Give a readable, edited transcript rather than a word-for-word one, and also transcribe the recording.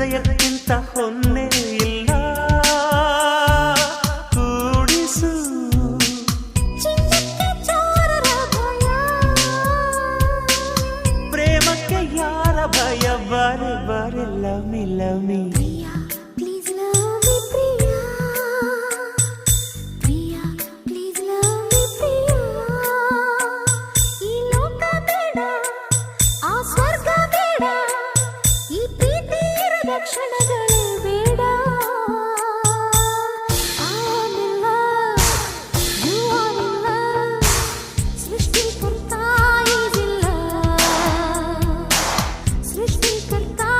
ಹೃದಯಕ್ಕಿಂತ ಹೊನ್ನೆ ಇಲ್ಲ ಕೂಡಿಸು ಪ್ರೇಮಕ್ಕೆ ಯಾರ ಭಯ ಬಾರೆ ಬಾರೆ ಲಮಿ ಲಮಿ ಕ್ಷಣದ